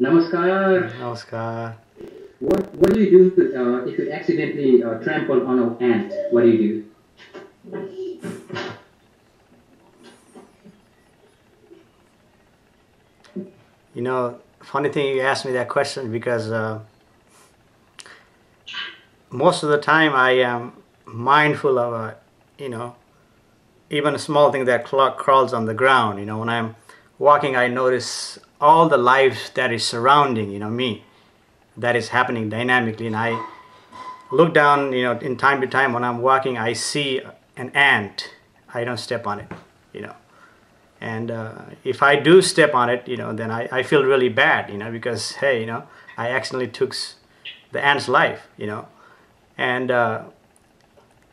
Namaskar. Namaskar. What do you do if you accidentally trample on an ant? What do you Funny thing you asked me that question because most of the time I am mindful of you know, even a small thing that crawls on the ground. When I'm walking, I notice all the life that is surrounding, me, that is happening dynamically. And I look down, in time to time when I'm walking, I see an ant. I don't step on it. And if I do step on it, then I feel really bad, because, hey, I accidentally took the ant's life. And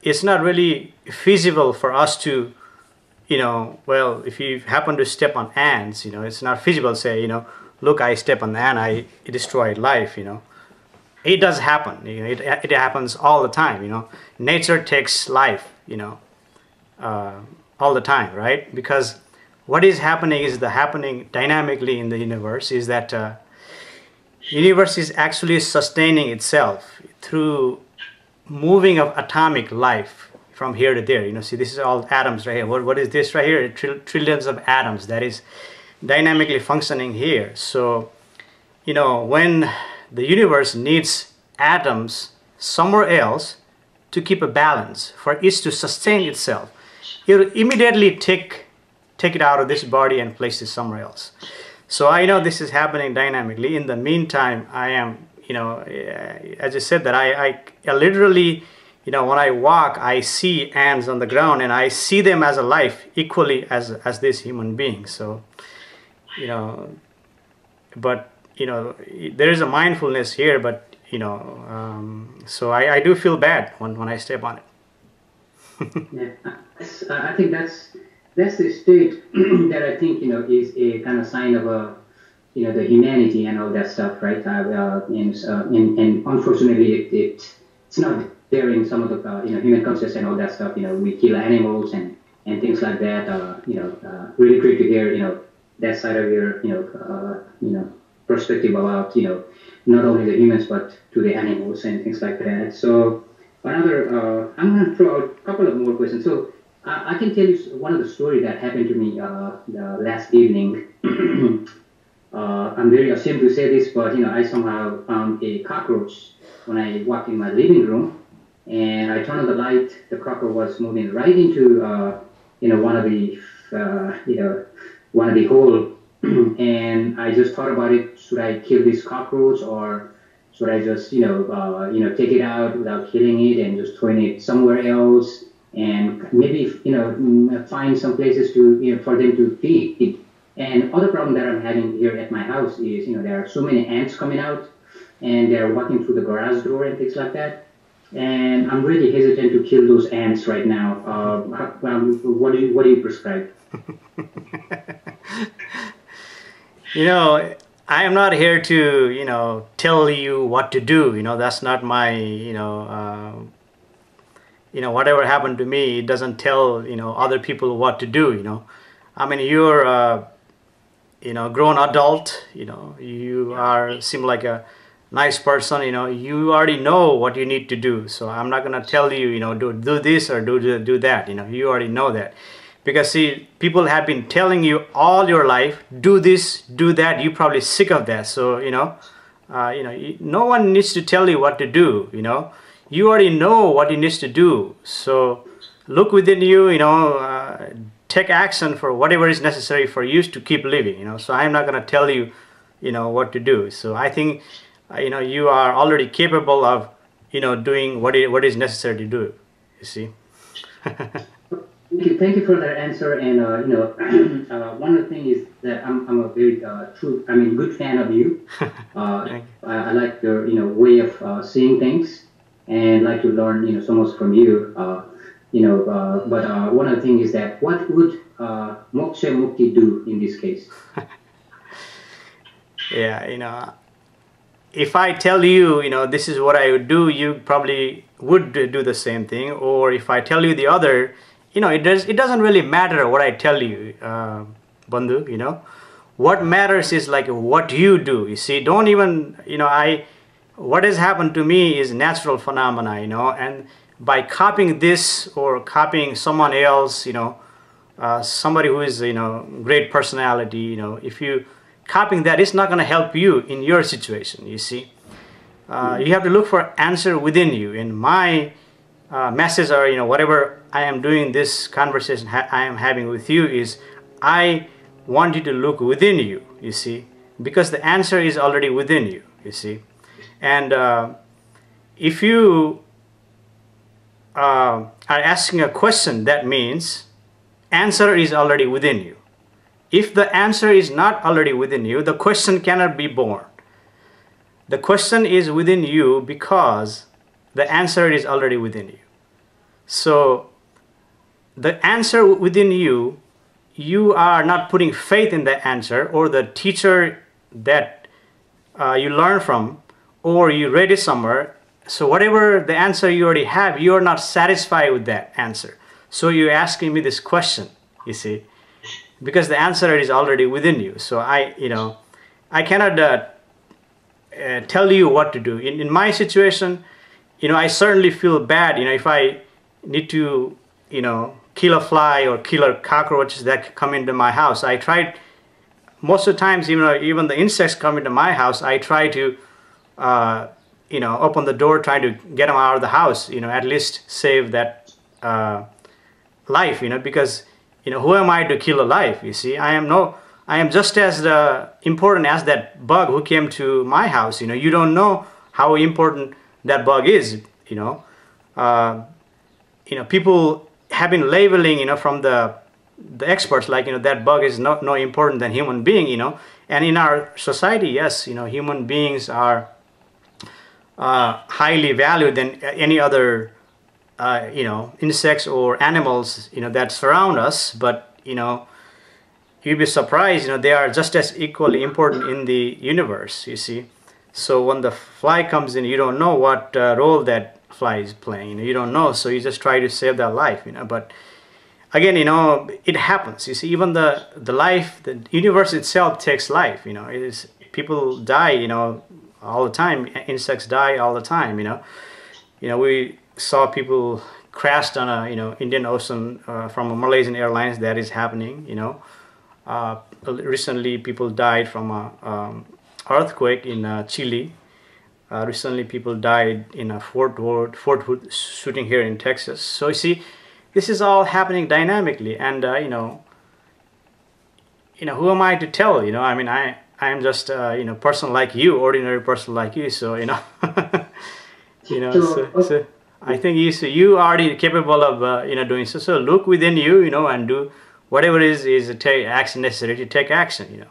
it's not really feasible for us to, well, if you happen to step on ants, it's not feasible to say, look, I step on the ant, I destroyed life. It does happen. It happens all the time. Nature takes life, all the time, right? Because what is happening is happening dynamically in the universe is that universe is actually sustaining itself through moving of atomic life from here to there. See, this is all atoms right here. What is this right here? Trillions of atoms that is dynamically functioning here. So, when the universe needs atoms somewhere else to keep a balance, for it to sustain itself, it will immediately take it out of this body and place it somewhere else. So I know this is happening dynamically. In the meantime, I am, as I said, that I literally, when I walk, I see ants on the ground and I see them as a life equally as this human being. So, but, there is a mindfulness here, but, so I do feel bad when I step on it. Yeah, I think that's the state that I think is a kind of sign of the humanity and all that stuff, right? And unfortunately, it's not there in some of the human consciousness and all that stuff. We kill animals and things like that. Really great to hear that side of your perspective about not only the humans but to the animals and things like that. So another, I'm going to throw out a couple of more questions. So I can tell you one of the story that happened to me last evening. I'm very ashamed to say this, but I somehow found a cockroach when I walked in my living room, and I turned on the light. The cockroach was moving right into one of the hole, and I just thought about it. Should I kill this cockroach, or should I just take it out without killing it and just throwing it somewhere else? And maybe find some places to for them to feed. And other problem that I'm having here at my house is there are so many ants coming out, and they're walking through the garage door and things like that. And I'm really hesitant to kill those ants right now. What do you prescribe? I am not here to tell you what to do. That's not my whatever happened to me, it doesn't tell, other people what to do. I mean, you're grown adult, you seem like a nice person, you already know what you need to do. So I'm not going to tell you, do this or do that, you already know that. Because see, people have been telling you all your life, do this, do that, you're probably sick of that. So, no one needs to tell you what to do, You already know what you need to do. So look within you, take action for whatever is necessary for you to keep living, So I'm not going to tell you, what to do. So I think, you are already capable of, doing what is necessary to do, you see. Thank you for that answer. And one of the things is that I'm a very good fan of you. I like your way of seeing things, and like to learn so much from you. But one of the things is that what would Moksha Mukti do in this case? Yeah, if I tell you, this is what I would do, you probably would do the same thing. Or if I tell you the other, it doesn't really matter what I tell you, Bandhu, what matters is like what you do. You see, don't even, what has happened to me is natural phenomena, and by copying this or copying someone else, somebody who is, great personality, if you copying that, it's not going to help you in your situation, you see. You have to look for answer within you. And my message, or whatever I am doing, this conversation I am having with you, is I want you to look within you, you see, because the answer is already within you, you see. And if you are asking a question, that means answer is already within you. If the answer is not already within you, the question cannot be born. The question is within you because the answer is already within you. So the answer within you, you are not putting faith in the answer or the teacher that you learn from, or you read it somewhere. So whatever the answer you already have, you are not satisfied with that answer. So you're asking me this question, you see, because the answer is already within you. So I cannot tell you what to do. In my situation, I certainly feel bad, if I need to, kill a fly or kill a cockroach that come into my house. I tried, most of the times, even the insects come into my house, I try to, open the door, try to get them out of the house, at least save that life, because, who am I to kill a life, you see? I am just as important as that bug who came to my house, you don't know how important that bug is, people have been labeling, from the experts, like, that bug is no important than human being, and in our society, yes, human beings are highly valued than any other, insects or animals, that surround us, but, you'd be surprised, they are just as equally important in the universe, you see. So when the fly comes in, you don't know what role that fly is playing, you don't know, so you just try to save that life, but again, it happens, you see. Even the life, the universe itself takes life, it is, people die, all the time, insects die all the time, we saw people crashed on a, Indian Ocean from a Malaysian Airlines, that is happening, recently people died from a earthquake in Chile. Recently people died in a Fort Hood shooting here in Texas. So you see, this is all happening dynamically, and who am I to tell? I am just person like you, ordinary person like you. So so I think you are already capable of doing so. So look within you, and do whatever is take action necessary to take action.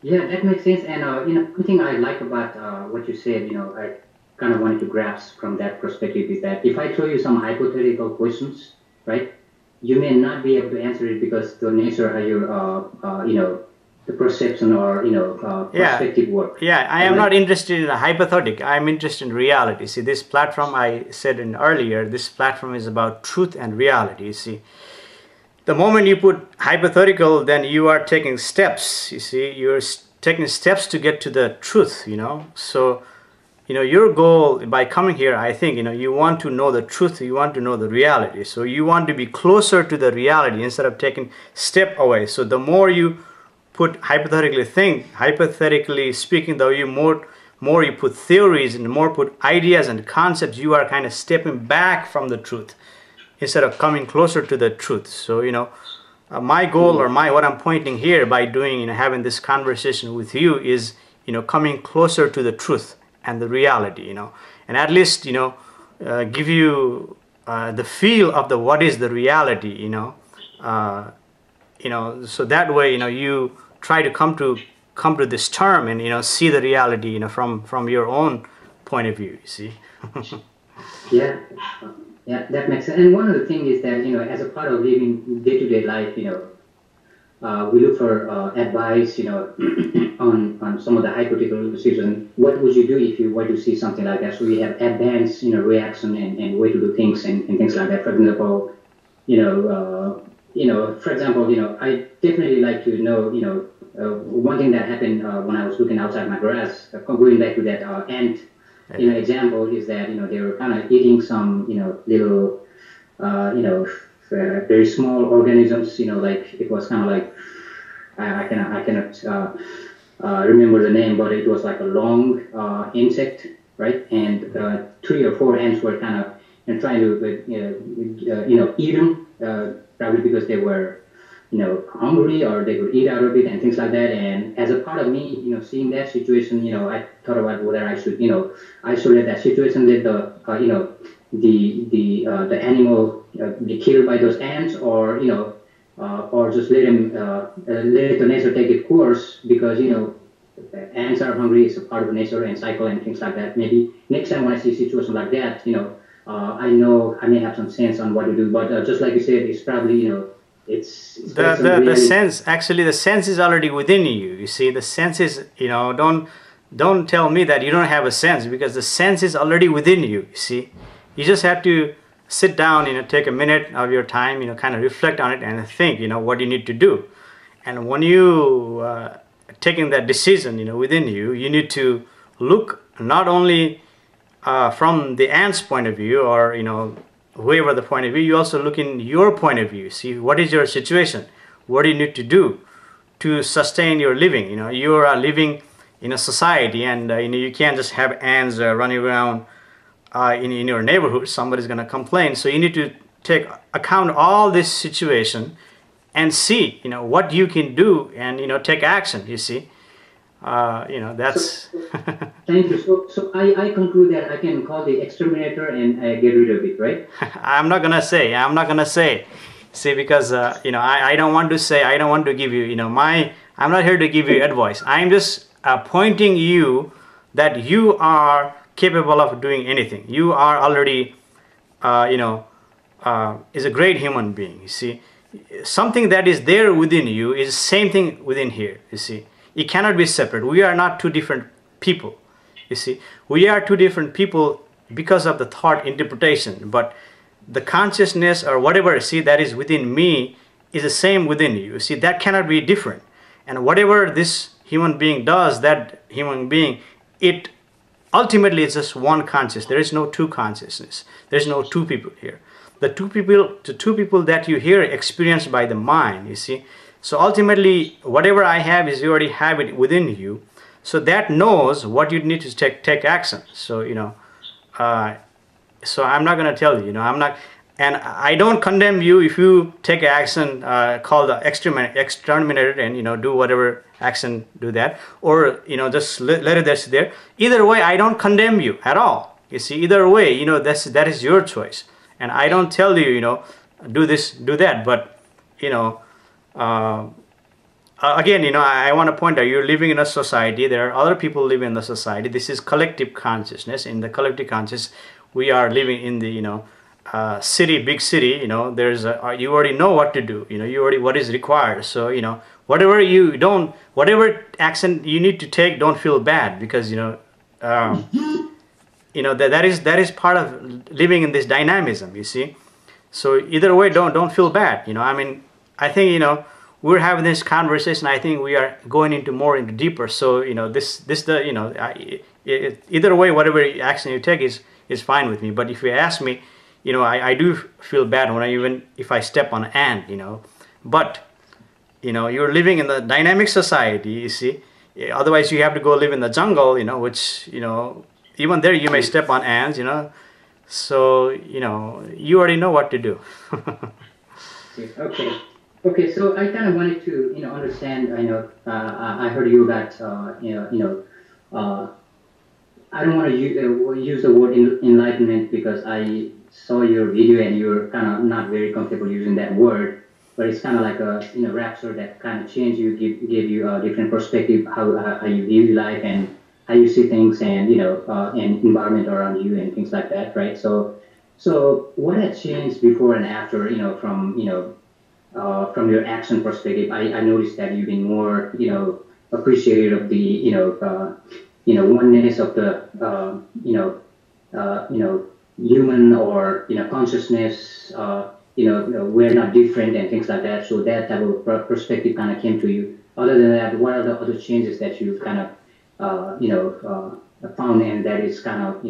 Yeah, that makes sense. And one thing I like about what you said, I kind of wanted to grasp from that perspective is that if I throw you some hypothetical questions, right, you may not be able to answer it because the nature of your, the perception or perspective work. Yeah, I am not interested in a hypothetical. I am interested in reality. See, this platform, I said in earlier, this platform is about truth and reality. You see, the moment you put hypothetical, then you are taking steps, you see, you're taking steps to get to the truth, so, your goal by coming here, I think, you want to know the truth, you want to know the reality, so you want to be closer to the reality instead of taking step away. So the more you put hypothetically speaking, though, more you put theories and more put ideas and concepts, you are kind of stepping back from the truth instead of coming closer to the truth. So, my goal or what I'm pointing here by doing, having this conversation with you is, coming closer to the truth and the reality, and at least, give you the feel of what is the reality, so that way, you try to come to this term and, see the reality, from your own point of view, you see. Yeah. Yeah, that makes sense. And one of the things is that, as a part of living day-to-day life, we look for advice, on some of the hypothetical decisions. What would you do if you were to see something like that? So we have advanced, reaction and way to do things and things like that. For example, for example, I definitely like to know, one thing that happened when I was looking outside my grass, going back to that ant, Yeah. example is that, they were kind of eating some, little, very small organisms, like it was kind of like, I cannot remember the name, but it was like a long insect, right? And three or four ants were kind of trying to eat them, probably because they were hungry or they could eat out of it and things like that. And as a part of me, seeing that situation, I thought about whether I should isolate that situation, let the the animal be killed by those ants, or just let the nature take its course, because ants are hungry, it's a part of the nature and cycle and things like that. Maybe next time when I see a situation like that, I know I may have some sense on what to do. But just like you said, it's probably it's The, based on the the reality. sense, actually the sense is already within you. You see, the sense is, don't tell me that you don't have a sense, because the sense is already within you. You see, you just have to sit down, take a minute of your time, kind of reflect on it and think, what you need to do. And when you taking that decision, within you, you need to look not only from the ant's point of view, or whoever the point of view, you also look in your point of view. See, what is your situation, what do you need to do to sustain your living. You are living in a society, and you can't just have ants running around in your neighborhood. Somebody's going to complain. So you need to take account all this situation and see what you can do, and take action. You see, So that's thank you. So I conclude that I can call the exterminator and get rid of it, right? I'm not gonna say. See, because I don't want to say. I don't want to give you. I'm not here to give you advice. I'm just pointing you that you are capable of doing anything. You are already, is a great human being. You see, something that is there within you is the same thing within here. You see, it cannot be separate. We are not two different people. You see, we are two different people because of the thought interpretation, but the consciousness or whatever, see, that is within me is the same within you. See, that cannot be different. And whatever this human being does, that human being, it ultimately it's just one conscious. There is no two consciousness. There's no two people here. The two people that you hear experienced by the mind, you see. So ultimately, whatever I have is you already have it within you. So that knows what you need to take action. So uh, so I'm not going to tell you, I'm not, and I don't condemn you if you take action called the exterminator, and do whatever action, do that, or just let it that's there. Either way, I don't condemn you at all. You see, either way, that is your choice, and I don't tell you, do this, do that. But you know uh, again, I want to point out, you're living in a society. There are other people living in the society. This is collective consciousness. In the collective conscious, we are living in the city, big city. There's you already know what to do. You already what is required. So whatever action you need to take, don't feel bad, because um, that is part of living in this dynamism. You see. So either way, don't feel bad. I mean, I think we're having this conversation. I think we are going into deeper. So this the either way, whatever action you take is fine with me. But if you ask me, I do feel bad when even if I step on an ant. But you're living in the dynamic society. You see, otherwise you have to go live in the jungle. Which even there you may step on ants. So you already know what to do. Okay. Okay. So I kind of wanted to, understand. I heard you about, I don't want to use the word enlightenment, because I saw your video and you're kind of not very comfortable using that word. But it's kind of like a rapture that kind of changed you, give you a different perspective, how you view life and how you see things, and and environment around you and things like that, right? So what had changed before and after, from your action perspective? I noticed that you've been more, appreciative of the, oneness of the, human, or, consciousness, we're not different and things like that. So that type of perspective kind of came to you. Other than that, what are the other changes that you kind of, found and that is kind of,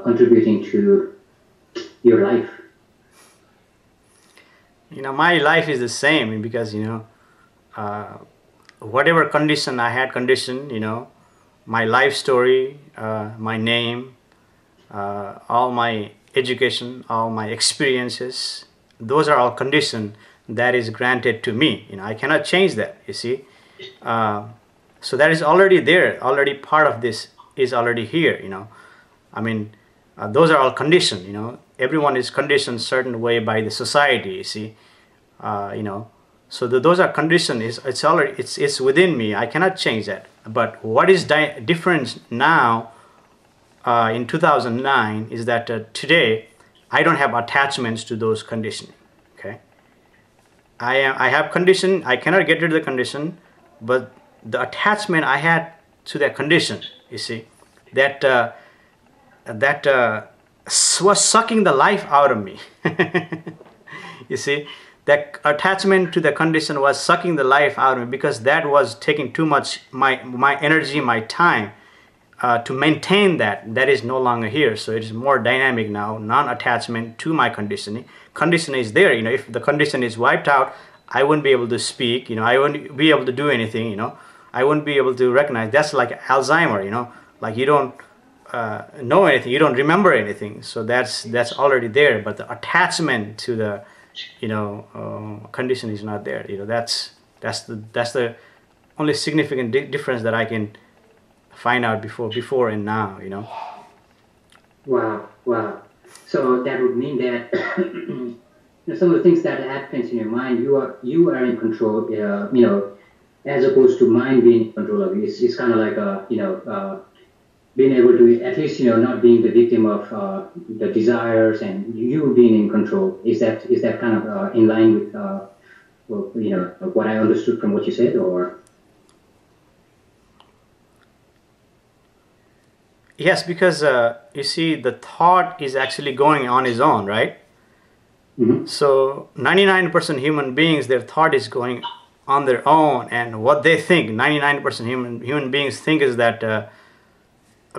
contributing to your life? My life is the same because, uh, whatever condition I had conditioned, my life story, my name, all my education, all my experiences, those are all conditioned that is granted to me. I cannot change that, you see. Uh, so that is already there, already part of this is already here, I mean, those are all conditioned, everyone is conditioned certain way by the society, you see. So those are conditioned, it's already, it's within me, I cannot change that. But what is different now, in 2009, is that today I don't have attachments to those conditioning. Okay, I have condition, I cannot get rid of the condition, but the attachment I had to that condition, you see, that was sucking the life out of me. You see, that attachment to the condition was sucking the life out of me because that was taking too much my energy, my time, to maintain that is no longer here. So it is more dynamic now, non-attachment to my conditioning. Condition is there, if the condition is wiped out, I wouldn't be able to speak, I wouldn't be able to do anything, I wouldn't be able to recognize. That's like Alzheimer, like you don't know anything, you don't remember anything. So that's already there, but the attachment to the condition is not there. That's the only significant difference that I can find out before and now. Wow. So that would mean that some of the things that happens in your mind, you are in control. As opposed to mind being in control of you. It's kind of like being able to at least not being the victim of the desires and you being in control. Is that kind of in line with what I understood from what you said, or? Yes, because you see, the thought is actually going on its own, right? Mm-hmm. So 99% human beings, their thought is going on their own, and what they think, 99% human beings think is that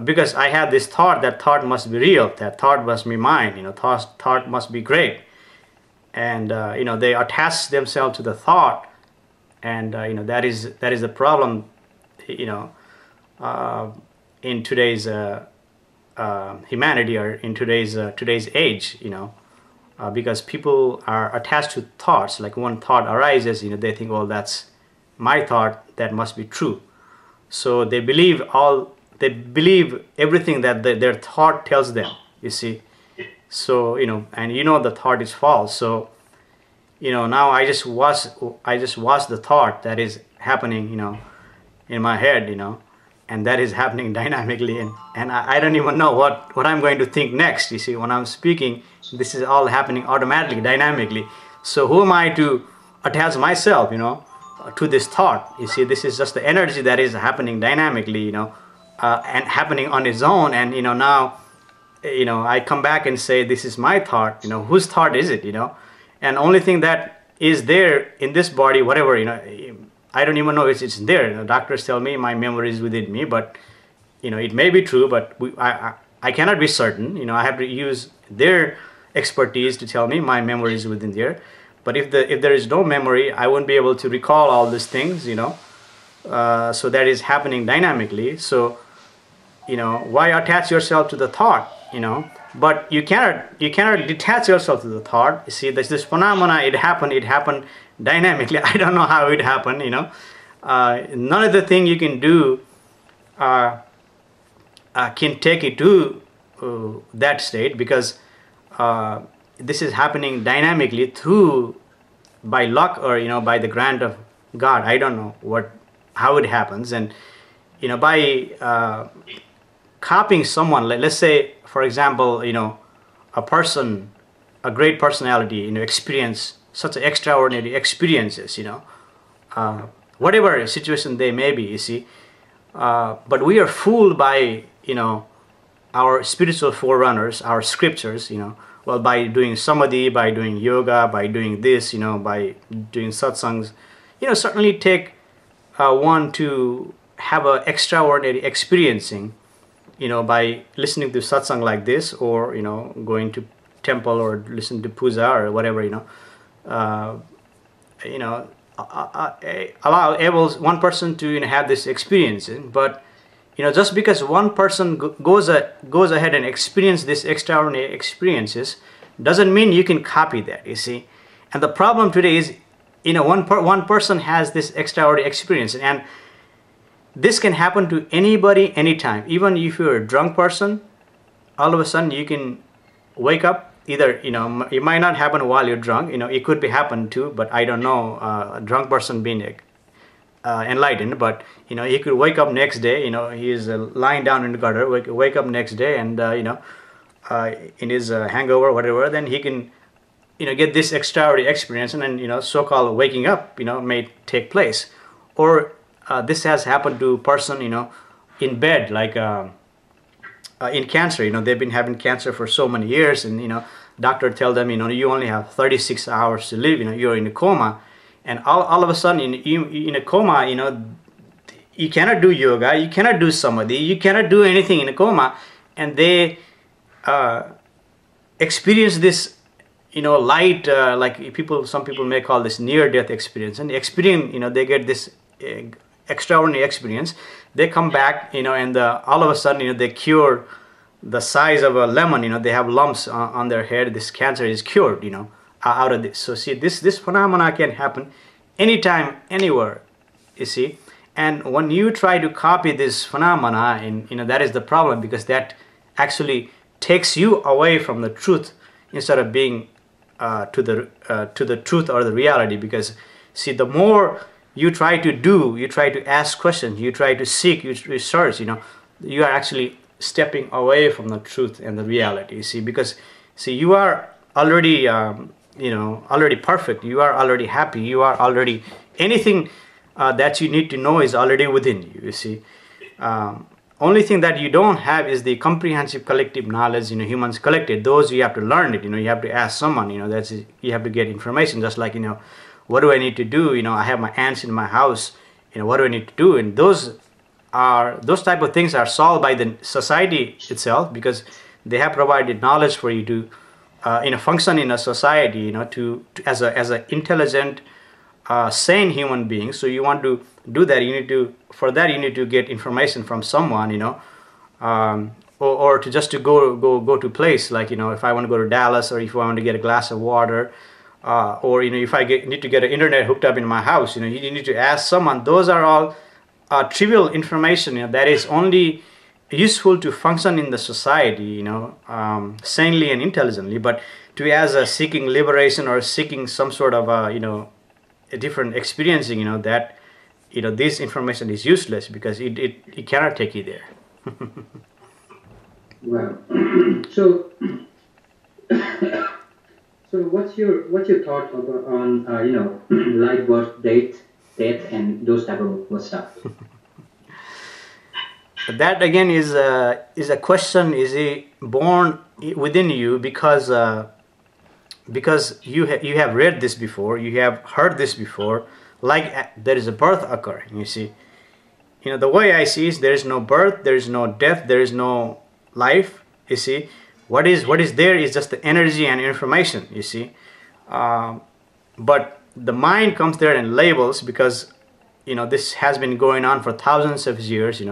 because I have this thought, that thought must be real, that thought must be mine, thought must be great, and they attach themselves to the thought, and that is the problem, in today's humanity, or in today's age, because people are attached to thoughts. Like one thought arises, they think, well, that's my thought, that must be true. So they believe everything that their thought tells them, you see. So and the thought is false. So now I just watch the thought that is happening in my head, and that is happening dynamically, and I don't even know what I'm going to think next. You see, when I'm speaking, this is all happening automatically, dynamically. So who am I to attach myself to this thought? You see, this is just the energy that is happening dynamically, and happening on its own. And now I come back and say, this is my thought. Whose thought is it? And only thing that is there in this body, whatever, I don't even know if it's there. Doctors tell me my memory is within me, but it may be true, but I cannot be certain. I have to use their expertise to tell me my memory is within there. But if there is no memory, I won't be able to recall all these things. So that is happening dynamically. So why attach yourself to the thought? But you cannot detach yourself to the thought. You see, there's this phenomena. It happened dynamically. I don't know how it happened. None of the thing you can do can take you to that state, because this is happening dynamically through, by luck, or by the grant of God. I don't know how it happens. And by copying someone, let's say, for example, a person, a great personality, experience such extraordinary experiences, whatever situation they may be, you see. But we are fooled by, our spiritual forerunners, our scriptures, well, by doing samadhi, by doing yoga, by doing this, by doing satsangs, certainly take one to have an extraordinary experiencing, by listening to satsang like this, or going to temple or listen to puja or whatever, uh, you know allow able one person to have this experience. But just because one person goes ahead and experience this extraordinary experiences doesn't mean you can copy that, you see. And the problem today is, one person has this extraordinary experience, and this can happen to anybody anytime. Even if you're a drunk person, all of a sudden you can wake up. Either it might not happen while you're drunk, it could be happen too, but I don't know a drunk person being enlightened. But he could wake up next day, he's lying down in the gutter, wake up next day, and in his hangover, whatever, then he can get this extraordinary experience, and then so-called waking up may take place. Or this has happened to a person in bed, like in cancer. They've been having cancer for so many years, and doctor tell them you only have 36 hours to live. You're in a coma, and all of a sudden in a coma, you cannot do yoga, you cannot do samadhi, you cannot do anything in a coma. And they experience this light, like some people may call this near death experience. And the experience, they get this extraordinary experience. They come back, and all of a sudden, they cure the size of a lemon. They have lumps on their head. This cancer is cured, out of this. So see, this phenomena can happen anytime, anywhere, you see. And when you try to copy this phenomena, and that is the problem, because that actually takes you away from the truth instead of being to the truth or the reality. Because see, the more you try to do, you try to ask questions, you try to seek, you research, you are actually stepping away from the truth and the reality, you see. Because see, you are already already perfect, you are already happy, you are already anything that you need to know is already within you, you see. Only thing that you don't have is the comprehensive collective knowledge, humans collected. Those you have to learn it, you have to ask someone, you have to get information. Just like, what do I need to do? I have my ants in my house, what do I need to do? And those type of things are solved by the society itself, because they have provided knowledge for you to function in a society, to as a intelligent, sane human being. So you want to do that, you need to get information from someone, or to just to go to place, like, if I want to go to Dallas, or if I want to get a glass of water, or if I need to get an internet hooked up in my house, you need to ask someone. Those are all trivial information, that is only useful to function in the society, sanely and intelligently. But to as a seeking liberation or seeking some sort of a different experiencing, that this information is useless, because it cannot take you there. Wow. So what's your thought on life, birth, death, and those type of stuff? That again is a question. Is it born within you because you have read this before, you have heard this before, like there is a birth occurring, you see. The way I see is, there is no birth, there is no death, there is no life, you see. What is there is just the energy and information, you see. But the mind comes there and labels, because this has been going on for thousands of years.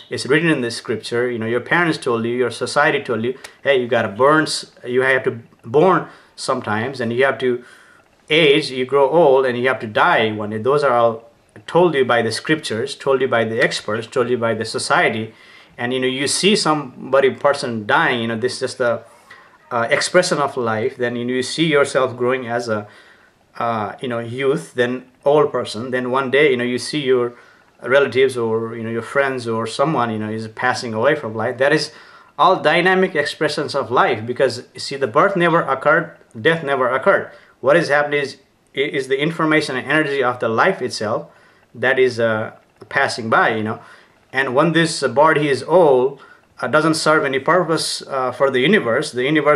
It's written in the scripture. Your parents told you, your society told you, hey, you got to burn, you have to born sometimes, and you have to age, you grow old, and you have to die one day. Those are all told you by the scriptures, told you by the experts, told you by the society. And you see person dying, this is just the expression of life. Then you see yourself growing as a youth, then old person, then one day you see your relatives, or your friends, or someone is passing away from life. That is all dynamic expressions of life, because you see, the birth never occurred, death never occurred. What is happening is the information and energy of the life itself that is passing by, and when this body is old, doesn't serve any purpose for the universe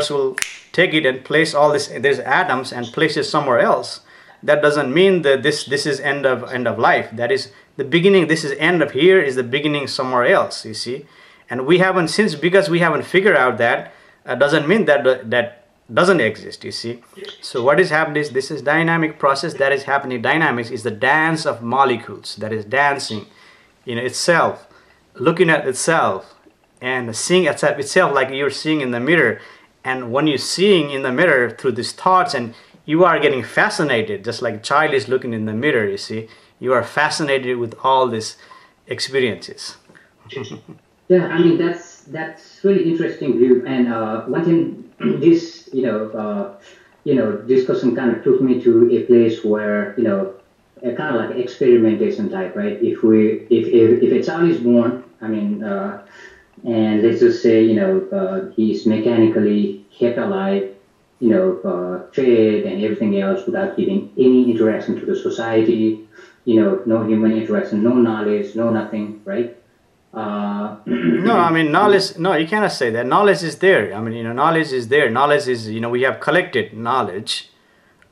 will take it and place all these atoms and place it somewhere else. That doesn't mean that this is end of life. That is the beginning. This is end of here is the beginning somewhere else. You see, and we haven't because we haven't figured out that doesn't mean that that doesn't exist. You see, so what is happening is this is dynamic process that is happening. Dynamics is the dance of molecules that is dancing, itself, looking at itself and seeing itself like you're seeing in the mirror. And when you're seeing in the mirror through these thoughts, and you are getting fascinated, just like a child is looking in the mirror, you see, you are fascinated with all these experiences. Yeah, I mean that's really interesting view. And one thing, this discussion kind of took me to a place where a kind of like experimentation type, right? If a child is born, I mean, and let's just say he's mechanically kept alive, fed and everything else without giving any interaction to the society, no human interaction, no knowledge, no nothing, right? No, I mean, knowledge, no, you cannot say that. Knowledge is there. I mean, knowledge is there. Knowledge is, we have collected knowledge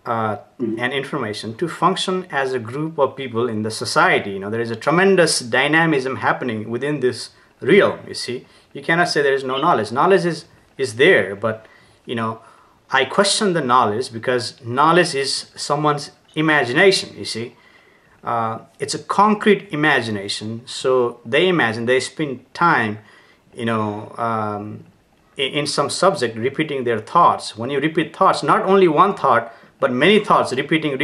and information to function as a group of people in the society. There is a tremendous dynamism happening within this realm, you see. You cannot say there is no knowledge. Knowledge is there, but, I question the knowledge because knowledge is someone's imagination, you see. It's a concrete imagination, so they spend time, in some subject repeating their thoughts. When you repeat thoughts, not only one thought, but many thoughts, repeating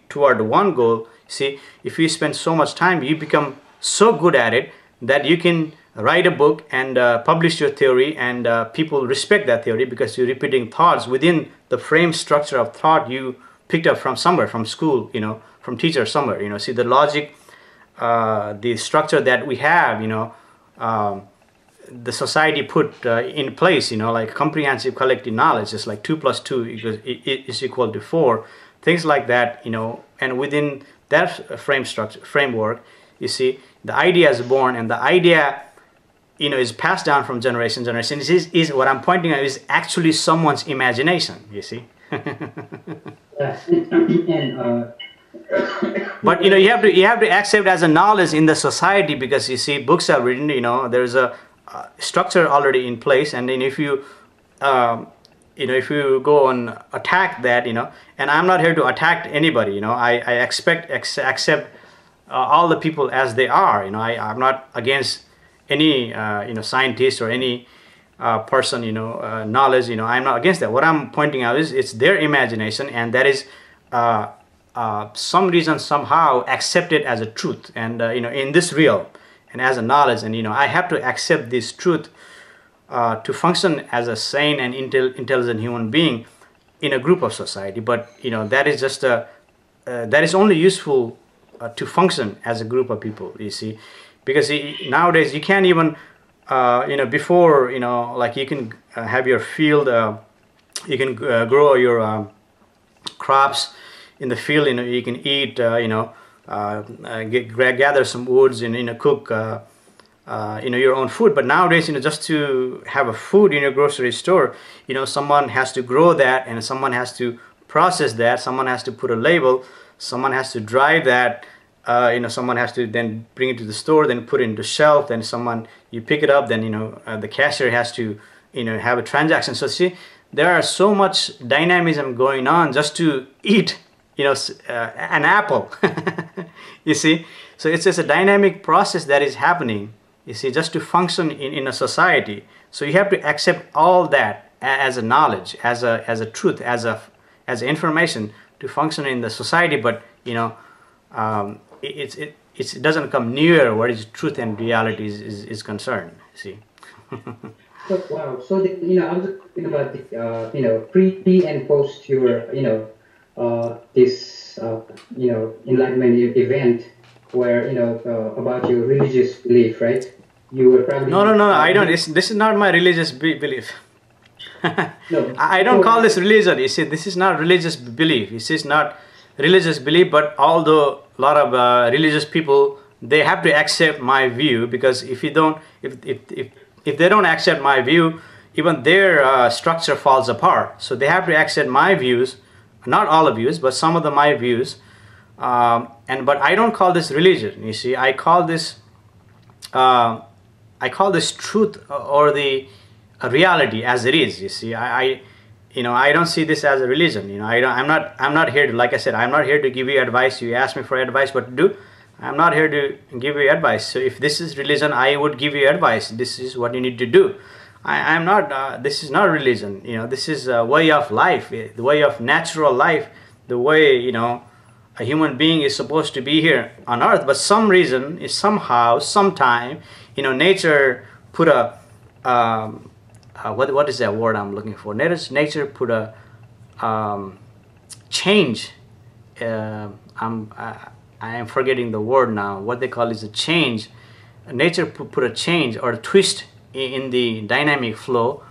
toward one goal. See, if you spend so much time, you become so good at it that you can write a book and publish your theory, and people respect that theory because you're repeating thoughts within the frame structure of thought you picked up from somewhere, from school, from teacher somewhere. See the logic, the structure that we have, the society put in place, like comprehensive collective knowledge, just like 2 + 2 is equal to 4, things like that, and within that framework, you see, the idea is born, and the idea, is passed down from generation to generation. Is what I'm pointing out is actually someone's imagination, you see. But you have to accept as a knowledge in the society, because you see books are written, there's a structure already in place, and then if you if you go and attack that, and I'm not here to attack anybody, I accept all the people as they are, I'm not against any scientist or any person, knowledge, I'm not against that. What I'm pointing out is it's their imagination, and that is some reason somehow accepted as a truth, and in this realm and as a knowledge, and I have to accept this truth to function as a sane and intelligent human being in a group of society. But that is just that is only useful to function as a group of people, you see, because nowadays you can't even before, like you can have your field, you can grow your crops in the field, you can eat, gather some woods and cook your own food. But nowadays, just to have a food in your grocery store, someone has to grow that, and someone has to process that, someone has to put a label, someone has to drive that, someone has to then bring it to the store, then put it into shelf, then you pick it up, then the cashier has to have a transaction. So see, there are so much dynamism going on just to eat an apple. You see, so it's just a dynamic process that is happening, you see, just to function in a society. So you have to accept all that as a knowledge, as a truth, as information to function in the society. But it doesn't come near what is truth and reality is concerned, see. So, wow. So I was thinking about the pre and post your this enlightenment event where about your religious belief, right? You were probably no. I don't. This is not my religious belief. No, I don't call this religion. You see, this is not religious belief. This is not religious belief. But although a lot of religious people, they have to accept my view, because if you don't, if if they don't accept my view, even their structure falls apart. So they have to accept my views, not all of views, but some of my views. But I don't call this religion. You see, I call this truth or the reality as it is. You see, I don't see this as a religion. I'm not here to, like I said, I'm not here to give you advice. You ask me for advice, what to do. I'm not here to give you advice. So if this is religion, I would give you advice. This is what you need to do. I'm not. This is not religion. This is a way of life, the way of natural life, the way a human being is supposed to be here on earth. But some reason is somehow, sometime, nature put a what is that word I'm looking for? Nature put a change. I am forgetting the word now. What they call is a change. Nature put a change or a twist in the dynamic flow.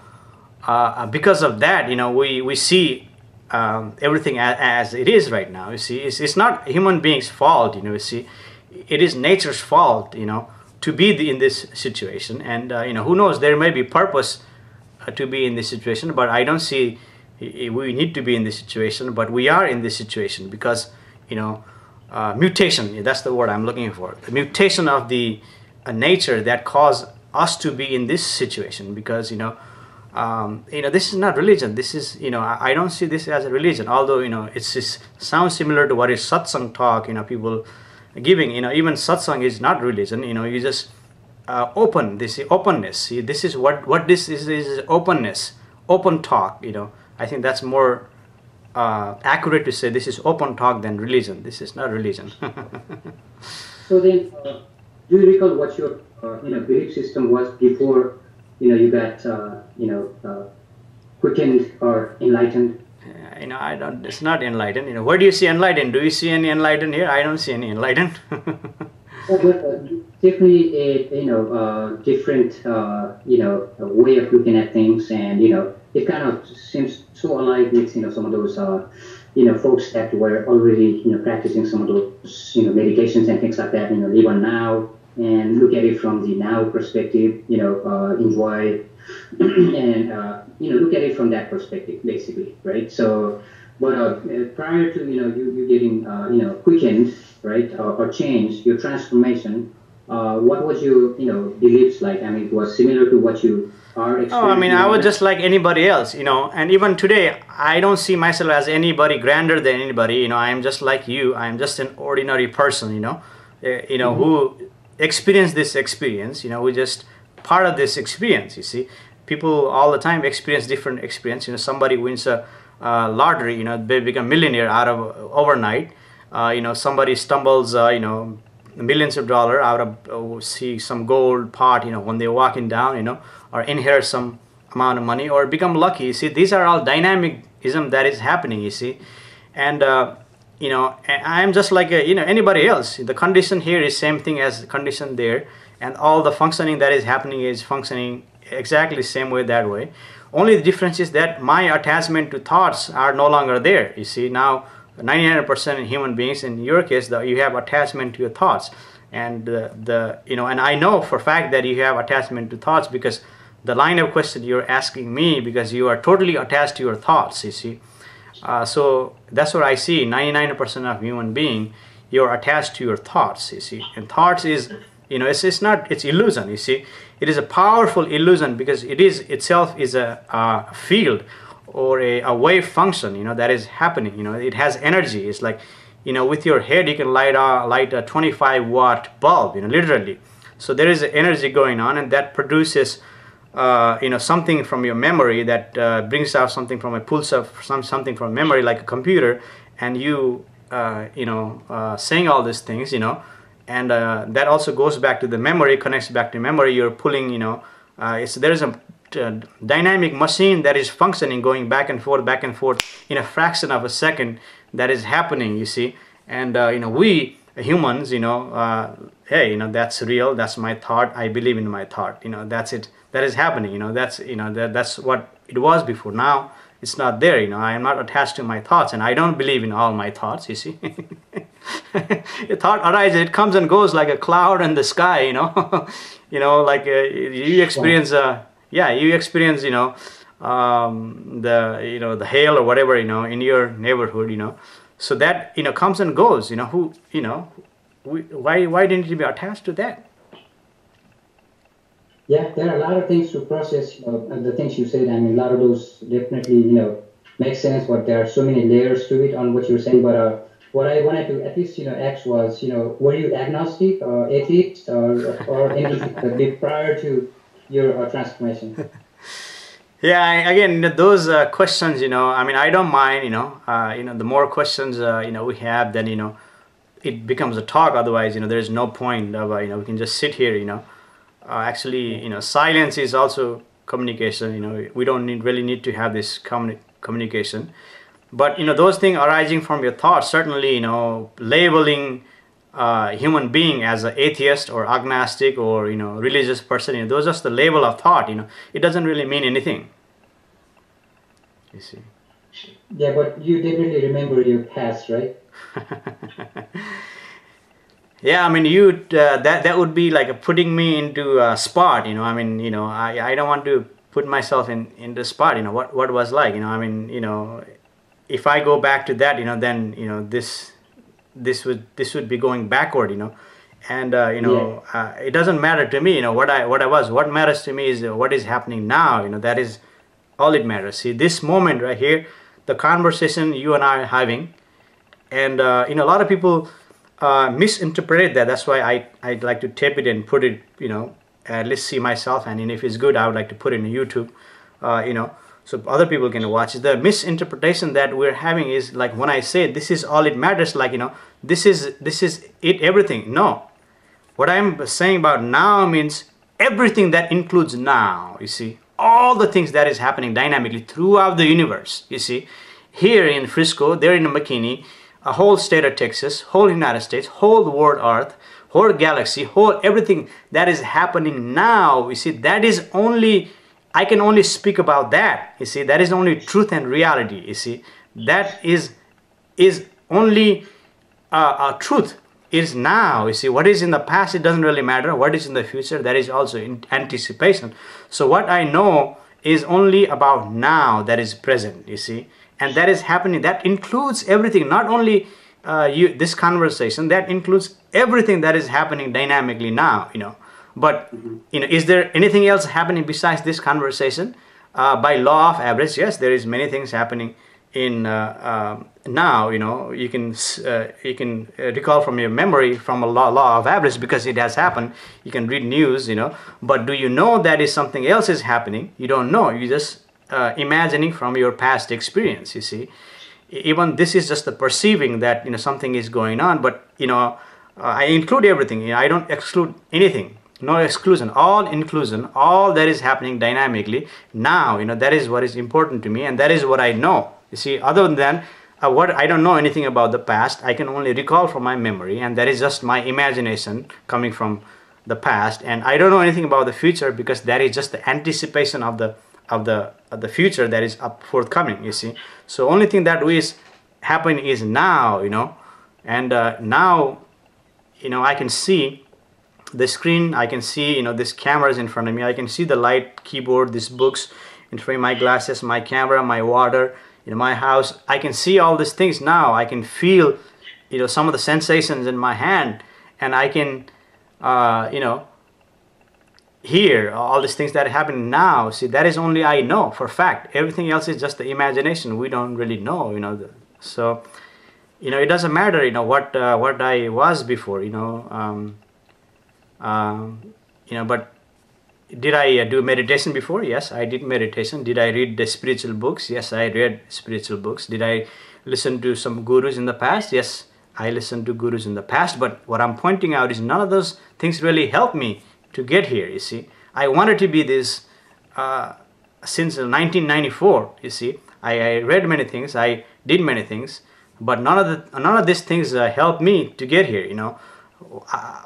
Because of that, we see everything as it is right now. You see, it's not human beings' fault. You see, it is nature's fault. To be in this situation, and who knows? There may be purpose to be in this situation, but I don't see we need to be in this situation. But we are in this situation because mutation. That's the word I'm looking for. The mutation of the nature that caused us to be in this situation. Because this is not religion. This is I don't see this as a religion. Although it sounds similar to what is satsang talk. People giving. Even satsang is not religion. You just open. This is openness. See, this is what this is openness, open talk. I think that's more accurate to say this is open talk than religion. This is not religion. So then, do you recall what your belief system was before you got quickened or enlightened? I don't. It's not enlightened. Where do you see enlightened? Do you see any enlightened here? I don't see any enlightened. Definitely a different way of looking at things, and it kind of seems so alive with some of those folks that were already practicing some of those meditations and things like that. Live on now and look at it from the now perspective. Enjoy and look at it from that perspective, basically, right? So, but prior to you getting quickened, right, or changed, your transformation, what was your beliefs like? I mean, it was similar to what you are experiencing. Oh, I mean, I was just like anybody else, and even today, I don't see myself as anybody grander than anybody. I'm just like you. I'm just an ordinary person, who experienced this experience. We're just part of this experience. You see, people all the time experience different experience. Somebody wins a lottery, they become millionaire out of overnight. Somebody stumbles, millions of dollars out of see some gold pot, when they're walking down, or inherit some amount of money or become lucky. You see, these are all dynamicism that is happening. You see, and I'm just like anybody else. The condition here is same thing as the condition there, and all the functioning that is happening is functioning exactly the same way that way. Only the difference is that my attachment to thoughts are no longer there. You see, now 99% of human beings, in your case, you have attachment to your thoughts, and and I know for a fact that you have attachment to thoughts because the line of question you're asking me, because you are totally attached to your thoughts. You see, so that's what I see. 99% of human being, you're attached to your thoughts. You see, and thoughts is it's illusion. You see, it is a powerful illusion because it is itself is a field or a wave function, that is happening. It has energy. It's like, with your head you can light a 25-watt bulb, literally. So there is energy going on, and that produces something from your memory that brings out something from a pulse of something from memory, like a computer, and you saying all these things, and that also goes back to the memory, connects back to memory. You're pulling, there is a dynamic machine that is functioning, going back and forth in a fraction of a second. That is happening, you see. And we humans, hey, that's real, that's my thought, I believe in my thought, that's it, that is happening, that's what it was before. Now it's not there. I am not attached to my thoughts, and I don't believe in all my thoughts, you see. A thought arises, it comes and goes like a cloud in the sky, you know. Like you experience, yeah, you experience, the hail or whatever, in your neighborhood, so that, comes and goes, why didn't you be attached to that? Yeah, there are a lot of things to process. The things you said, I mean, a lot of those definitely, make sense. But there are so many layers to it on what you're saying. But what I wanted to at least, ask was, were you agnostic or atheist or anything prior to your transformation? Yeah, again, those questions, I mean, I don't mind, the more questions, we have, then, it becomes a talk. Otherwise, there's no point of, we can just sit here, actually, silence is also communication. We don't really need to have this communication. But those things arising from your thoughts, certainly, labeling human being as an atheist or agnostic or religious person, those are just the label of thought. It doesn't really mean anything. You see. Yeah, but you definitely remember your past, right? Yeah, I mean, that would be like putting me into a spot, I mean, I don't want to put myself in the spot, what was like, I mean, if I go back to that, then, this would be going backward, and it doesn't matter to me, what I was. What matters to me is what is happening now, that is all it matters. See, this moment right here, the conversation you and I are having, and a lot of people misinterpret that. That's why I'd like to tape it and put it, at least see myself, and if it's good, I would like to put it in YouTube, so other people can watch. The misinterpretation that we're having is like when I say this is all it matters, like, this is it, everything. No, what I'm saying about now means everything that includes now. You see, all the things that is happening dynamically throughout the universe. You see, here in Frisco, there in McKinney, a whole state of Texas, whole United States, whole world Earth, whole galaxy, whole everything that is happening now. You see, that is only, I can only speak about that. You see, that is only truth and reality. You see, that is only truth is now. You see, what is in the past, it doesn't really matter. What is in the future, that is also in anticipation. So what I know is only about now, that is present. You see, and that is happening. That includes everything, not only this conversation. That includes everything that is happening dynamically now. But is there anything else happening besides this conversation? By law of average, yes, there is many things happening in now. You can recall from your memory from a law of average because it has happened. You can read news, but do you know that is something else is happening? You don't know. You just imagining from your past experience. You see, even this is just the perceiving that something is going on. But I include everything. I don't exclude anything. No exclusion, all inclusion, all that is happening dynamically now. That is what is important to me, and that is what I know. You see, other than what I don't know anything about the past, I can only recall from my memory, and that is just my imagination coming from the past. And I don't know anything about the future because that is just the anticipation of the future that is forthcoming. You see, so only thing that is happening is now. And now, I can see the screen, I can see, this camera is in front of me, I can see the light, keyboard, these books in front of my glasses, my camera, my water, my house. I can see all these things now. I can feel, some of the sensations in my hand, and I can, hear all these things that are happening now. See, that is only I know for fact. Everything else is just the imagination. We don't really know, so, it doesn't matter, what I was before, but did I do meditation before? Yes, I did meditation. Did I read the spiritual books? Yes, I read spiritual books. Did I listen to some gurus in the past? Yes, I listened to gurus in the past. But what I'm pointing out is none of those things really helped me to get here. You see, I wanted to be this since 1994. You see, I read many things, I did many things, but none of these things helped me to get here.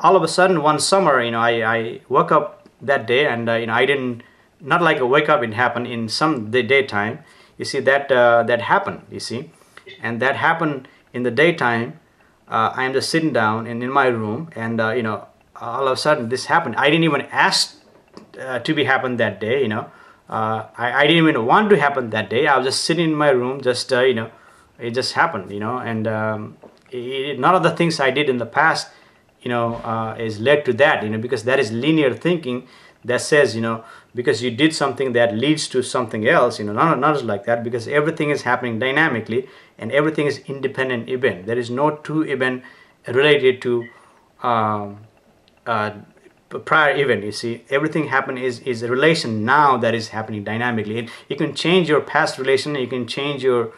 All of a sudden one summer, I woke up that day, and I didn't, not like a wake up, it happened in some daytime. You see, that happened. You see, and that happened in the daytime. I am just sitting down in my room, and all of a sudden this happened. I didn't even ask to be happen that day. I didn't even want to happen that day. I was just sitting in my room, just it just happened. And none of the things I did in the past, is led to that. Because that is linear thinking that says, because you did something that leads to something else. Not like that, because everything is happening dynamically and everything is independent event. There is no two event related to prior event. You see, everything happened is a relation now that is happening dynamically. And you can change your past relation, you can change your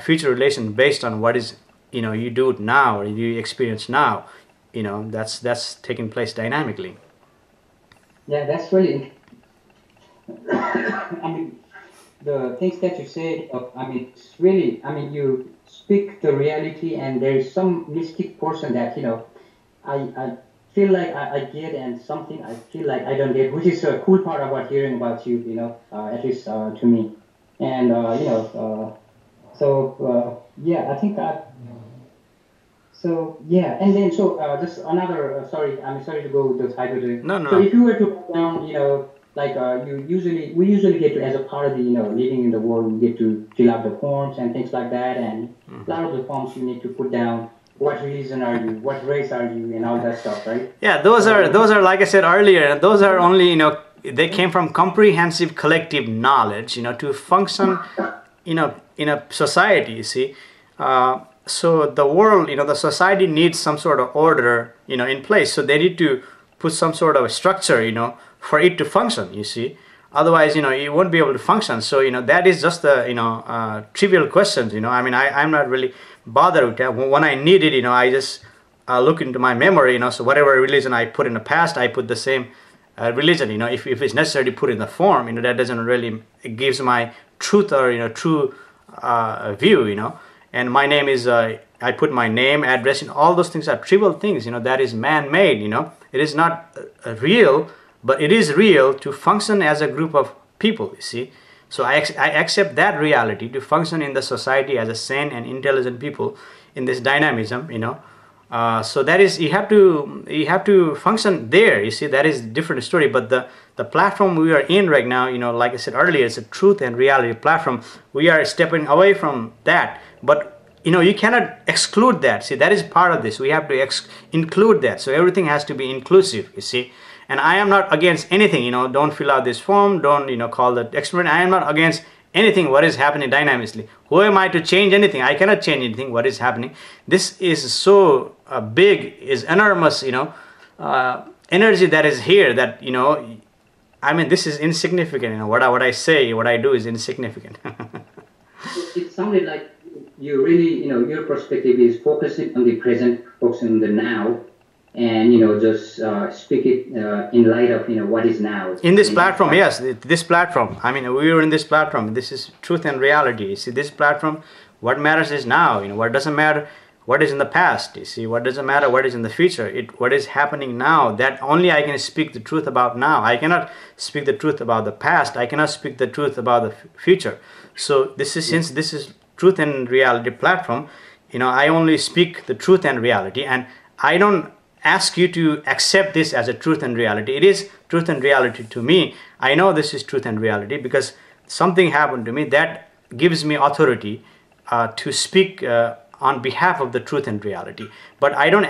future relation based on what is you do it now or you experience now. That's taking place dynamically. Yeah, that's really. I mean, the things that you said. I mean, it's really. I mean, you speak the reality, and there is some mystic portion that I feel like I get, and something I feel like I don't get, which is a cool part about hearing about you. At least to me, and yeah, I think I. So yeah, and then just another. Sorry, I'm sorry to go with the hypothetical. No, no, So no. if you were to put down, like we usually get to, as a part of the living in the world, we get to fill out the forms and things like that, and a lot of the forms you need to put down what religion are you, what race are you, and all that stuff, right? Yeah, those are like I said earlier. Those are only they came from comprehensive collective knowledge. To function, in a society. You see. So the world, the society needs some sort of order, in place. So they need to put some sort of a structure, for it to function. You see, otherwise, you won't be able to function. So that is just the trivial questions. I mean, I'm not really bothered with that. When I need it, I just look into my memory. So whatever religion I put in the past, I put the same religion. If it's necessary to put in the form, that doesn't really, it gives my truth or true view. And my name is, I put my name, address, and all those things are trivial things, that is man-made, It is not real, but it is real to function as a group of people, you see. So I accept that reality to function in the society as a sane and intelligent people in this dynamism, So that is, you have to function there, you see. That is a different story. But the platform we are in right now, like I said earlier, it's a truth and reality platform. We are stepping away from that. But you cannot exclude that. See, that is part of this. We have to include that. So everything has to be inclusive, you see. And I am not against anything, don't fill out this form, don't, call that experiment. I am not against anything what is happening dynamically. Who am I to change anything? I cannot change anything what is happening. This is so big, is enormous, energy that is here that, I mean, this is insignificant. What I say, what I do is insignificant. It sounded like you really, your perspective is focusing on the present, focusing on the now, and just speak it in light of what is now. In this platform, yes, this platform. I mean, we are in this platform. This is truth and reality. You see, this platform, what matters is now. What doesn't matter, what is in the past. You see, what doesn't matter, what is in the future. What is happening now. That only I can speak the truth about now. I cannot speak the truth about the past. I cannot speak the truth about the future. So this is, since this is truth and reality platform, I only speak the truth and reality, and I don't ask you to accept this as a truth and reality. It is truth and reality to me. I know this is truth and reality because something happened to me that gives me authority to speak on behalf of the truth and reality. But I don't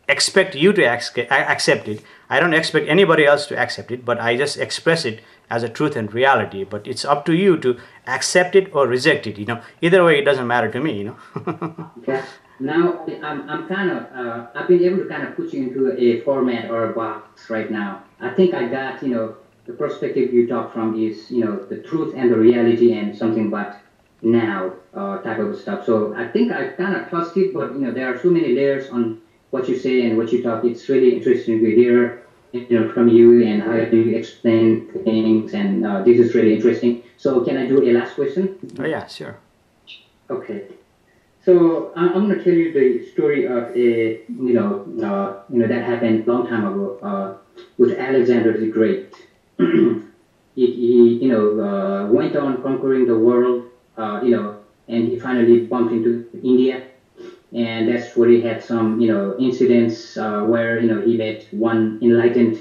expect you to accept it. I don't expect anybody else to accept it, but I just express it as a truth and reality. But it's up to you to accept it or reject it. Either way, it doesn't matter to me. Okay. Now I'm kind of I've been able to kind of put you into a format or a box right now. I think I got the perspective you talk from is the truth and the reality and something but now type of stuff. So I think I kind of trust it, but there are so many layers on what you say and what you talk. It's really interesting to hear from you and how you explain things, and this is really interesting. So can I do a last question? Oh yeah, sure. Okay. So I'm going to tell you the story of a that happened a long time ago with Alexander the Great. he went on conquering the world, and he finally bumped into India, and that's where he had some, incidents where, he met one enlightened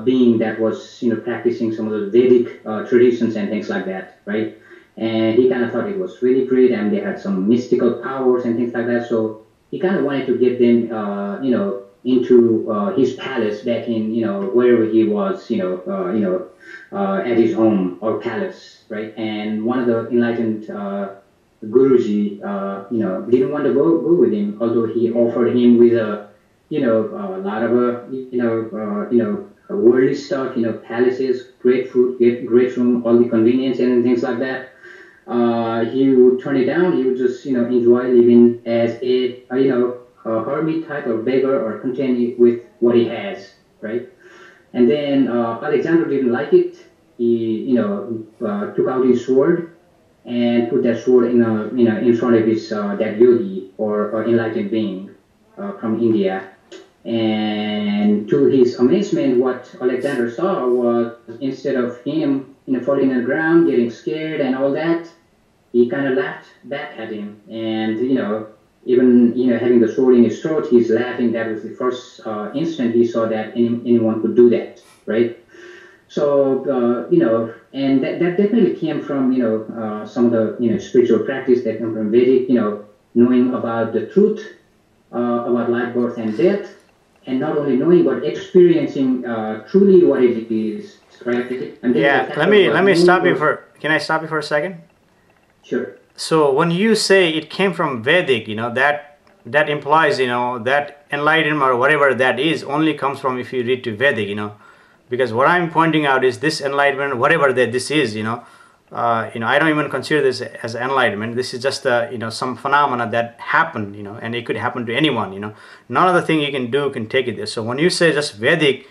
being that was, practicing some of the Vedic traditions and things like that, right? And he kind of thought it was really great, and they had some mystical powers and things like that. So he kind of wanted to get them, into his palace back in, wherever he was, at his home or palace, right? And one of the enlightened Guruji, didn't want to go with him, although he offered him with a lot of, worldly stuff, palaces, great food, great room, all the convenience and things like that. He would turn it down. He would just, enjoy living as a hermit type or beggar, or content with what he has, right? And then Alexander didn't like it. He, took out his sword and put that sword in front of his that yogi or enlightened being from India. And to his amazement, what Alexander saw was, instead of him, falling on the ground, getting scared and all that, he kind of laughed back at him. And, even, having the sword in his throat, he's laughing. That was the first instant he saw that anyone could do that, right? So, and that definitely came from, some of the, spiritual practice that come from Vedic, knowing about the truth, about life, birth, and death, and not only knowing, but experiencing truly what it is, right? And yeah, let me stop you for, can I stop you for a second? Sure. So when you say it came from Vedic, that implies, that enlightenment or whatever that is only comes from if you read to Vedic, because what I'm pointing out is this enlightenment, whatever that this is, I don't even consider this as enlightenment. This is just some phenomena that happened, and it could happen to anyone, None of the thing you can do can take it there. So when you say just Vedic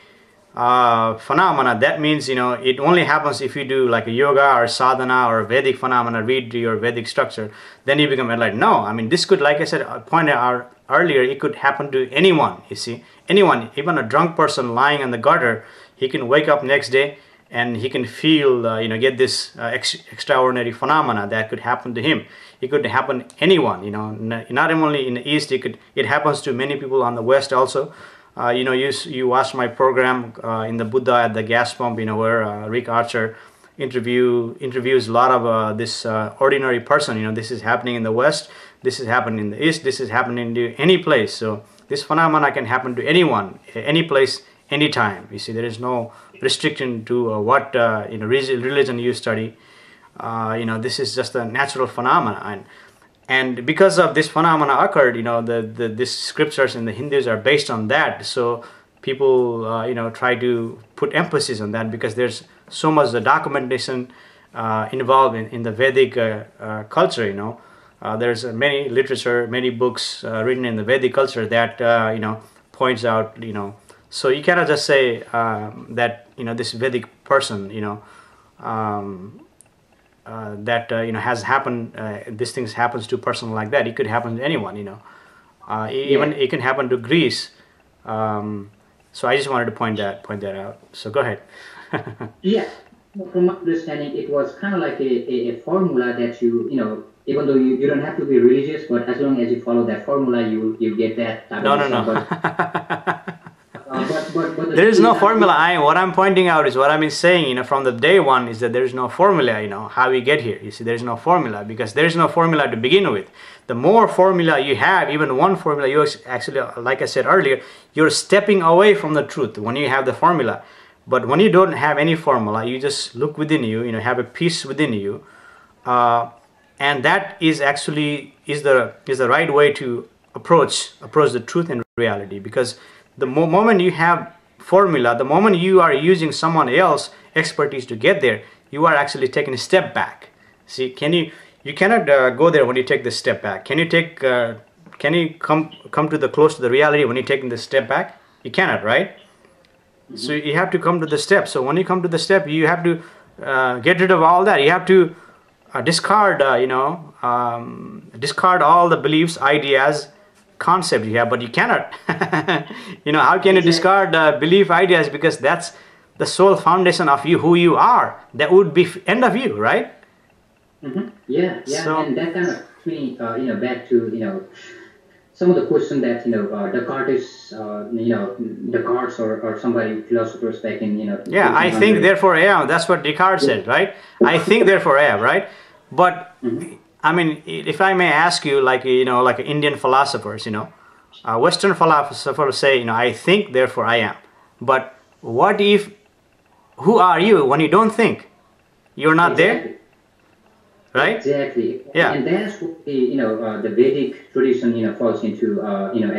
phenomena, that means, it only happens if you do like a yoga or sadhana or Vedic phenomena, read your Vedic structure, then you become enlightened. No, I mean, this could, like I said, pointed out earlier, it could happen to anyone, you see. Anyone, even a drunk person lying in the gutter, he can wake up next day and he can feel, get this extraordinary phenomena that could happen to him. It could happen to anyone, not only in the East, it happens to many people on the West also. You watched my program in the Buddha at the gas pump, where Rick Archer interviews a lot of this ordinary person. This is happening in the West, this is happening in the East, this is happening to any place. So this phenomena can happen to anyone, any place, anytime. You see, there is no restriction to what religion you study. This is just a natural phenomena, and because of this phenomena occurred, the scriptures in the Hindus are based on that. So people, try to put emphasis on that because there's so much the documentation involved in the Vedic culture. There's many literature, many books written in the Vedic culture that points out, So you cannot just say that this Vedic person, that has happened. These things happens to a person like that. It could happen to anyone. Even it can happen to Greece. So I just wanted to point that out. So go ahead. Yeah, from my understanding, it was kind of like a formula that even though you don't have to be religious, but as long as you follow that formula, you get that type of stuff. But there is no formula. What I'm pointing out is what I've been saying, from the day one, is that there is no formula, how we get here. You see, there is no formula because there is no formula to begin with. The more formula you have, even one formula, you actually, like I said earlier, you're stepping away from the truth when you have the formula. But when you don't have any formula, you just look within you, have a peace within you, and that is actually the right way to approach the truth and reality. Because the moment you have formula, the moment you are using someone else's expertise to get there, you are actually taking a step back. See, you cannot go there when you take the step back. Can you come to the close to the reality when you're taking the step back? You cannot, right? Mm-hmm. So you have to come to the step. So when you come to the step, you have to get rid of all that. You have to discard discard all the beliefs, ideas, concept you have, but you cannot. How can you discard belief, ideas? Because that's the sole foundation of you, who you are. That would be end of you, right? Mm-hmm. Yeah. So, and that kind of took me, back to some of the question that Descartes, Descartes or somebody philosophers back in Yeah, I think 1800. therefore I am. That's what Descartes said, right? I think therefore I am, right? But Mhm. I mean, if I may ask you, like like Indian philosophers, Western philosophers say, I think therefore I am. But what if? Who are you when you don't think? You're not there, Exactly. right? Exactly, Yeah. and that's what the Vedic tradition falls into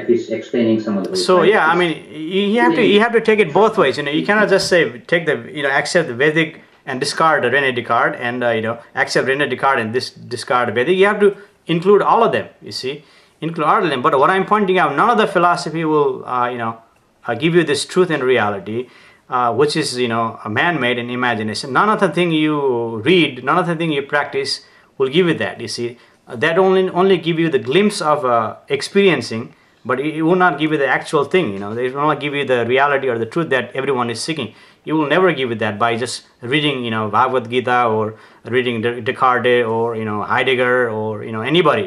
at least explaining some of those, So right? yeah, I It's mean, you using have to take it both ways. You cannot just say take the accept the Vedic and discard the Rene Descartes, and accept Rene Descartes and discard Vedic. You have to include all of them. You see, include all of them. But what I'm pointing out, none of the philosophy will give you this truth and reality, which is a man-made and imagination. None of the thing you read, none of the thing you practice will give you that. You see, that only give you the glimpse of experiencing, but it will not give you the actual thing. They will not give you the reality or the truth that everyone is seeking. It will never give you that by just reading Bhagavad Gita or reading Descartes or Heidegger or anybody.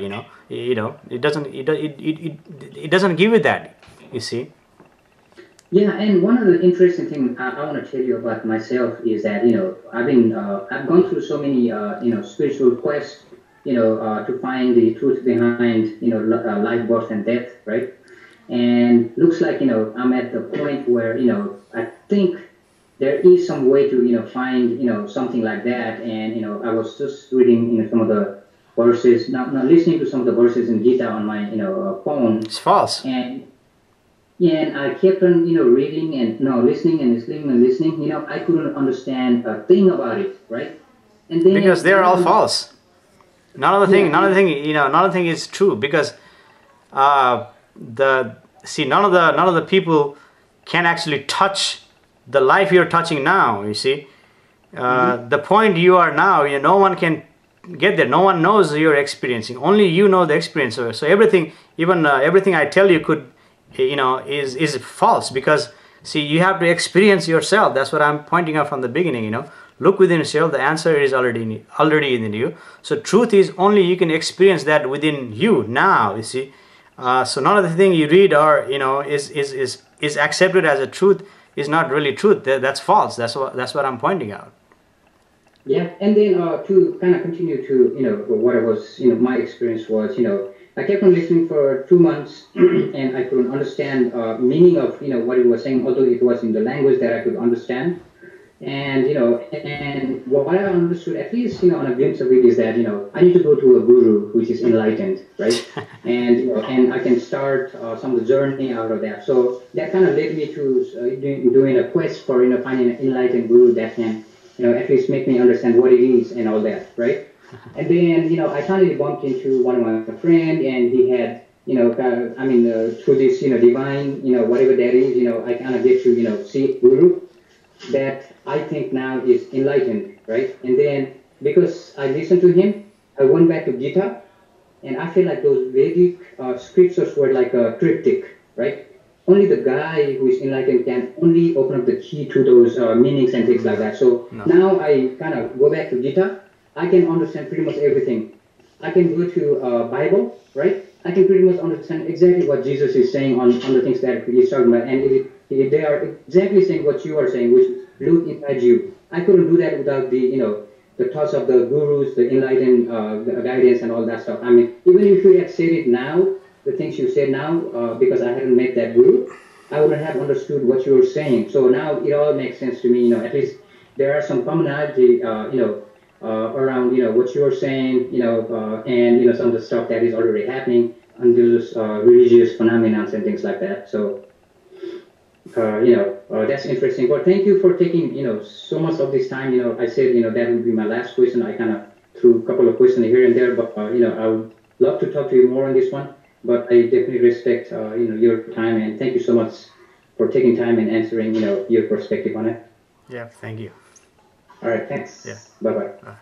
It doesn't it doesn't give you that. You see. Yeah, and one of the interesting thing I want to tell you about myself is that I've gone through so many spiritual quests to find the truth behind life, birth, and death, right? And looks like I'm at the point where I think there is some way to find something like that. And I was just reading some of the verses now listening to some of the verses in Gita on my phone, It's false. and yeah, and I kept on, reading and listening and listening and listening. I couldn't understand a thing about it, right? And Because then they're one all of the false. yeah, and None of the thing is true because the see none of the people can actually touch the life you're touching now. You see, mhm. the point you are now, no one can get there. No one knows you're experiencing. Only you know the experience of it. So everything, even everything I tell you could, is false because see, you have to experience yourself. That's what I'm pointing out from the beginning. Look within yourself. The answer is already in you. So truth is only you can experience that within you now. You see. So none of the thing you read or is accepted as a truth is not really truth. That's false. That's what I'm pointing out. Yeah, and then to kind of continue to what I was my experience was I kept on listening for 2 months and I couldn't understand meaning of what it was saying, although it was in the language that I could understand. And and what I understood, at least on a glimpse of it, is that I need to go to a guru which is enlightened, right? And and I can start some of the journey out of that. So that kind of led me to doing a quest for finding an enlightened guru that can at least make me understand what it is and all that, right? And then I finally bumped into one of my friend, and he had I mean through this divine whatever that is I kind of get to see guru that I think now is enlightened, right? And then because I listened to him, I went back to Gita, and I feel like those Vedic scriptures were like a triptych, right? Only the guy who is enlightened can only open up the key to those meanings and things like that. So No. now I kind of go back to Gita. I can understand pretty much everything. I can go to Bible, right? I can pretty much understand exactly what Jesus is saying on the things that he's talking about, and they are exactly saying what you are saying, which is look inside you. I couldn't do that without the the thoughts of the gurus, the enlightened guidance, and all that stuff. I mean, even if you had said it now, the things you said now, because I hadn't met that guru, I wouldn't have understood what you were saying. So now it all makes sense to me. At least there are some commonality, around what you were saying, and some of the stuff that is already happening under those religious phenomena and things like that. So that's interesting. But thank you for taking so much of this time. I said that would be my last question. I kind of threw a couple of questions here and there, but I would love to talk to you more on this one. But I definitely respect your time, and thank you so much for taking time and answering your perspective on it. Yeah. Thank you. All right, thanks. Yeah. Bye bye.